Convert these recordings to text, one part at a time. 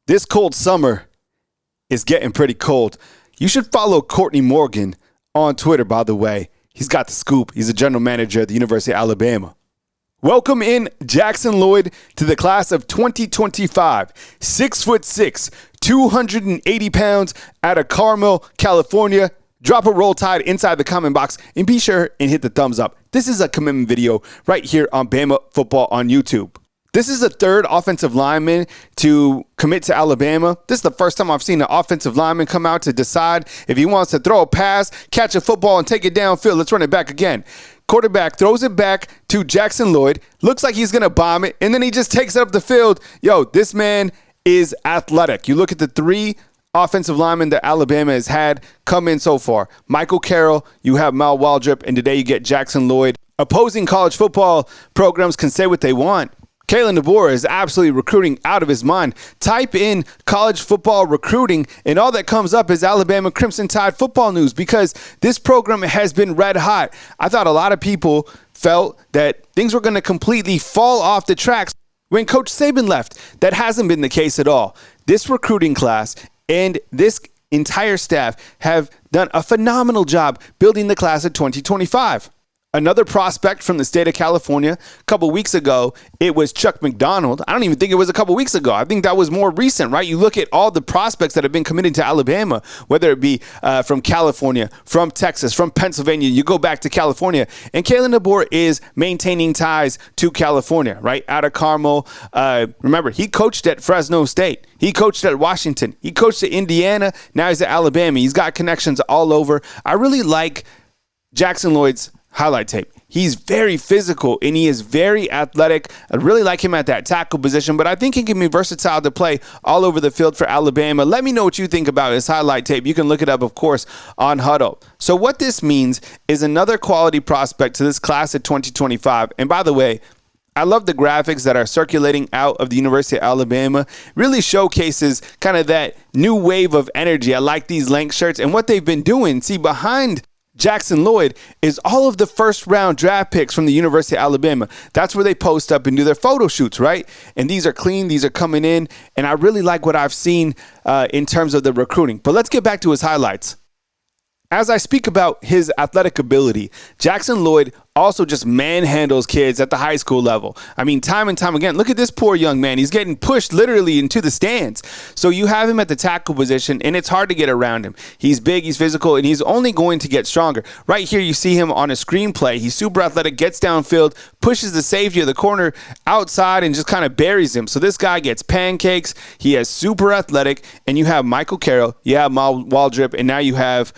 This cold summer is getting pretty cold. You should follow Courtney Morgan on Twitter, by the way. He's got the scoop. He's a general manager at the University of Alabama. Welcome in Jackson Lloyd to the class of 2025. 6'6", 280 pounds out of Carmel, California. Drop a Roll Tide inside the comment box and be sure and hit the thumbs up. This is a commitment video right here on Bama Football on YouTube. This is the third offensive lineman to commit to Alabama. This is the first time I've seen an offensive lineman come out to decide if he wants to throw a pass, catch a football, and take it downfield. Let's run it back again. Quarterback throws it back to Jackson Lloyd. Looks like he's going to bomb it, and then he just takes it up the field. Yo, this man is athletic. You look at the three offensive linemen that Alabama has had come in so far. Michael Carroll, you have Mal Waldrop, and today you get Jackson Lloyd. Opposing college football programs can say what they want. Kalen DeBoer is absolutely recruiting out of his mind. Type in college football recruiting, and all that comes up is Alabama Crimson Tide football news because this program has been red hot. I thought a lot of people felt that things were going to completely fall off the tracks when Coach Saban left. That hasn't been the case at all. This recruiting class and this entire staff have done a phenomenal job building the class of 2025. Another prospect from the state of California, a couple weeks ago, it was Chuck McDonald. I don't even think it was a couple weeks ago. I think that was more recent, right? You look at all the prospects that have been committed to Alabama, whether it be from California, from Texas, from Pennsylvania. You go back to California, and Kalen DeBoer is maintaining ties to California, right? Out of Carmel. Remember, he coached at Fresno State. He coached at Washington. He coached at Indiana. Now he's at Alabama. He's got connections all over. I really like Jackson Lloyd's highlight tape. He's very physical and he is very athletic. I really like him at that tackle position, but I think he can be versatile to play all over the field for Alabama. Let me know what you think about his highlight tape. You can look it up, of course, on Huddle. So what this means is another quality prospect to this class of 2025. And by the way, I love the graphics that are circulating out of the University of Alabama. Really showcases kind of that new wave of energy. I like these length shirts and what they've been doing. See, behind Jackson Lloyd is all of the first round draft picks from the University of Alabama. That's where they post up and do their photo shoots, right? And these are clean. These are coming in. And I really like what I've seen in terms of the recruiting. But let's get back to his highlights. As I speak about his athletic ability, Jackson Lloyd also just manhandles kids at the high school level. I mean, time and time again, look at this poor young man. He's getting pushed literally into the stands. So you have him at the tackle position, and it's hard to get around him. He's big, he's physical, and he's only going to get stronger. Right here, you see him on a screenplay. He's super athletic, gets downfield, pushes the safety of the corner outside, and just kind of buries him. So this guy gets pancakes. He is super athletic, and you have Michael Carroll, you have Mal Waldrop, and now you have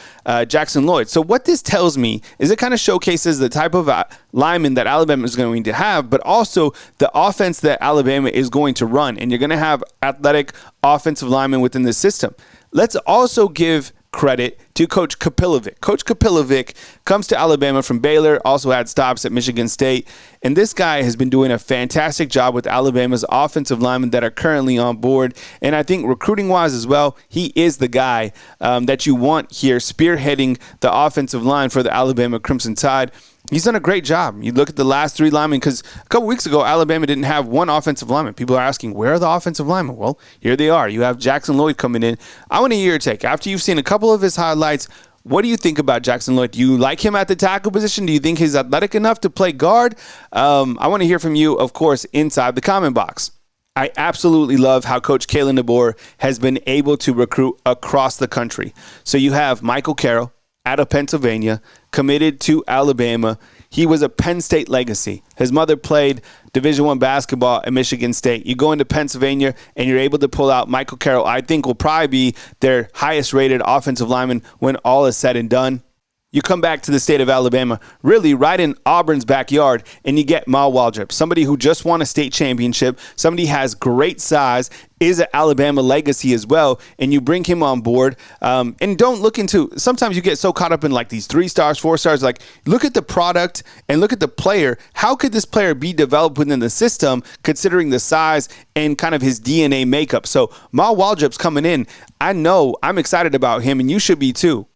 Jackson Lloyd. So what this tells me is it kind of showcases the type of lineman that Alabama is going to have, but also the offense that Alabama is going to run. And you're going to have athletic offensive linemen within the system. Let's also give credit to Coach Kapilovic. Coach Kapilovic comes to Alabama from Baylor, also had stops at Michigan State. And this guy has been doing a fantastic job with Alabama's offensive linemen that are currently on board. And I think recruiting-wise as well, he is the guy that you want here spearheading the offensive line for the Alabama Crimson Tide. He's done a great job. You look at the last three linemen, because a couple weeks ago, Alabama didn't have one offensive lineman. People are asking, where are the offensive linemen? Well, here they are. You have Jackson Lloyd coming in. I want to hear your take. After you've seen a couple of his highlights, what do you think about Jackson Lloyd? Do you like him at the tackle position? Do you think he's athletic enough to play guard? I want to hear from you, of course, inside the comment box. I absolutely love how Coach Kalen DeBoer has been able to recruit across the country. So you have Michael Carroll out of Pennsylvania, committed to Alabama. He was a Penn State legacy. His mother played Division I basketball at Michigan State. You go into Pennsylvania and you're able to pull out Michael Carroll. I think will probably be their highest rated offensive lineman when all is said and done. You come back to the state of Alabama, really right in Auburn's backyard, and you get Mal Waldrop, somebody who just won a state championship, somebody has great size, is an Alabama legacy as well, and you bring him on board. And don't look into, sometimes you get so caught up in like these 3 stars, 4 stars, like look at the product and look at the player. How could this player be developed within the system considering the size and kind of his DNA makeup? So Mal Waldrop's coming in. I know I'm excited about him, and you should be too.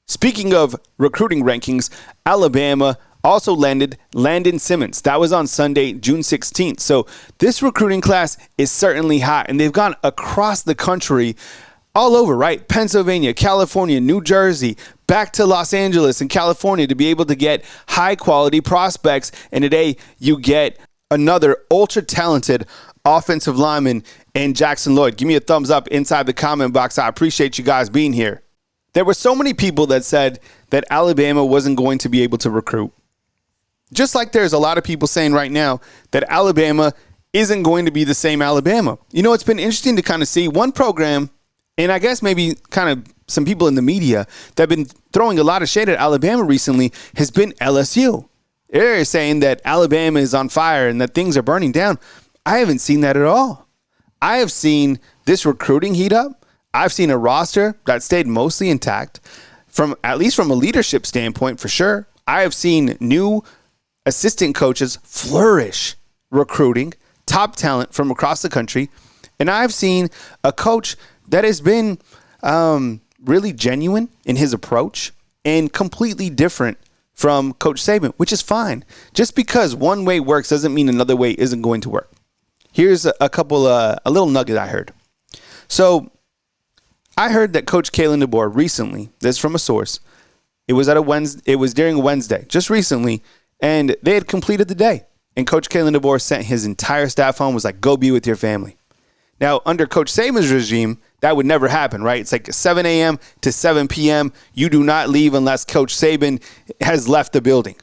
Speaking of recruiting rankings, Alabama also landed Landon Simmons. That was on Sunday, June 16th. So this recruiting class is certainly hot, and they've gone across the country, all over, right? Pennsylvania, California, New Jersey, back to Los Angeles and California to be able to get high-quality prospects. And today you get another ultra-talented offensive lineman in Jackson Lloyd. Give me a thumbs up inside the comment box. I appreciate you guys being here. There were so many people that said that Alabama wasn't going to be able to recruit. Just like there's a lot of people saying right now that Alabama isn't going to be the same Alabama. You know, it's been interesting to kind of see one program, and I guess maybe kind of some people in the media that have been throwing a lot of shade at Alabama recently has been LSU. They're saying that Alabama is on fire and that things are burning down. I haven't seen that at all. I have seen this recruiting heat up. I've seen a roster that stayed mostly intact, at least from a leadership standpoint, for sure. I have seen new assistant coaches flourish recruiting top talent from across the country. And I've seen a coach that has been really genuine in his approach and completely different from Coach Saban, which is fine. Just because one way works doesn't mean another way isn't going to work. Here's a little nugget I heard. So I heard that Coach Kalen DeBoer recently, this is from a source, it was during a Wednesday, just recently, and they had completed the day. And Coach Kalen DeBoer sent his entire staff home, was like, go be with your family. Now, under Coach Saban's regime, that would never happen, right? It's like 7 a.m. to 7 p.m. You do not leave unless Coach Saban has left the building.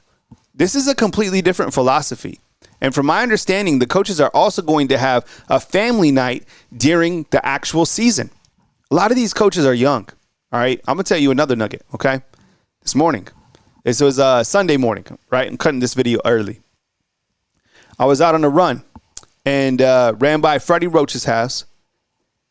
This is a completely different philosophy. And from my understanding, the coaches are also going to have a family night during the actual season. A lot of these coaches are young, all right? I'm going to tell you another nugget, okay? This morning, this was Sunday morning, right? I'm cutting this video early. I was out on a run and ran by Freddie Roach's house.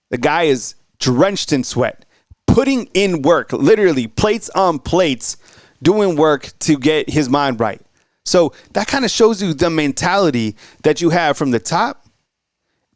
The guy is drenched in sweat, putting in work, literally plates on plates, doing work to get his mind right. So that kind of shows you the mentality that you have from the top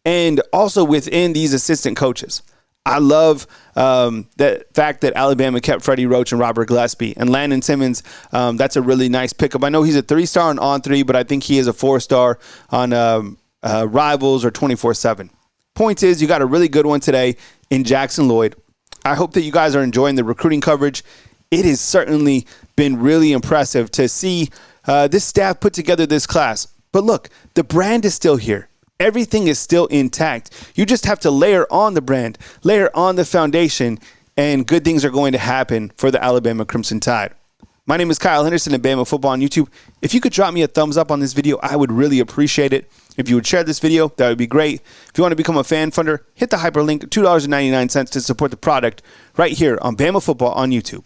and also within these assistant coaches. I love the fact that Alabama kept Freddie Roach and Robert Gillespie. And Landon Simmons, that's a really nice pickup. I know he's a 3-star on On3, but I think he is a 4-star on Rivals or 24/7. Point is, you got a really good one today in Jackson Lloyd. I hope that you guys are enjoying the recruiting coverage. It has certainly been really impressive to see this staff put together this class. But look, the brand is still here. Everything is still intact. You just have to layer on the brand, layer on the foundation, and good things are going to happen for the Alabama Crimson Tide. My name is Kyle Henderson at Bama Football on YouTube. If you could drop me a thumbs up on this video, I would really appreciate it. If you would share this video, that would be great. If you want to become a fan funder, hit the hyperlink, $2.99 to support the product right here on Bama Football on YouTube.